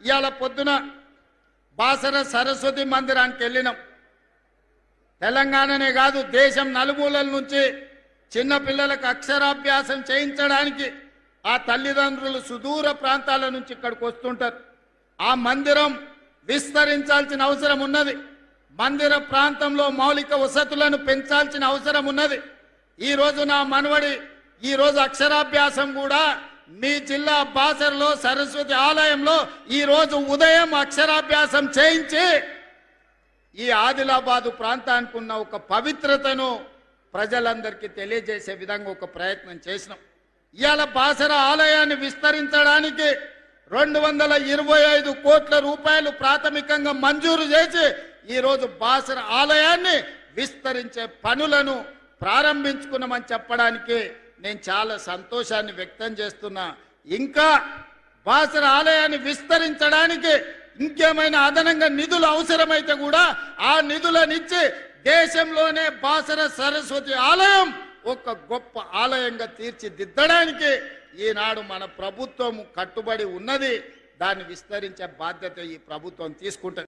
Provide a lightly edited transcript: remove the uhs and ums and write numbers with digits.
ఇవాళ పొద్దున బాసర సరస్వతి మందిరానికి వెళ్ళినాం. తెలంగాణనే కాదు దేశం నలుమూలల నుంచి చిన్న పిల్లలకు అక్షరాభ్యాసం చేయించడానికి ఆ తల్లిదండ్రులు సుదూర ప్రాంతాల నుంచి ఇక్కడికి వస్తుంటారు. ఆ మందిరం విస్తరించాల్సిన అవసరం ఉన్నది. మందిర ప్రాంతంలో మౌలిక వసతులను పెంచాల్సిన అవసరం ఉన్నది. ఈరోజు నా మనవడి ఈరోజు అక్షరాభ్యాసం కూడా మీ జిల్లా బాసరలో సరస్వతి ఆలయంలో ఈరోజు ఉదయం అక్షరాభ్యాసం చేయించి ఈ ఆదిలాబాదు ప్రాంతానికి ఉన్న ఒక పవిత్రతను ప్రజలందరికీ తెలియజేసే విధంగా ఒక ప్రయత్నం చేసినాం. ఇవాళ బాసర ఆలయాన్ని విస్తరించడానికి 225 కోట్ల రూపాయలు ప్రాథమికంగా మంజూరు చేసి ఈరోజు బాసర ఆలయాన్ని విస్తరించే పనులను ప్రారంభించుకున్నామని చెప్పడానికి నేను చాలా సంతోషాన్ని వ్యక్తం చేస్తున్నా. ఇంకా బాసర ఆలయాన్ని విస్తరించడానికి ఇంకేమైనా అదనంగా నిధులు అవసరమైతే కూడా ఆ నిధులనిచ్చి దేశంలోనే బాసర సరస్వతి ఆలయం ఒక గొప్ప ఆలయంగా తీర్చిదిద్దడానికి ఈనాడు మన ప్రభుత్వం కట్టుబడి ఉన్నది. దాన్ని విస్తరించే బాధ్యత ఈ ప్రభుత్వం తీసుకుంటుంది.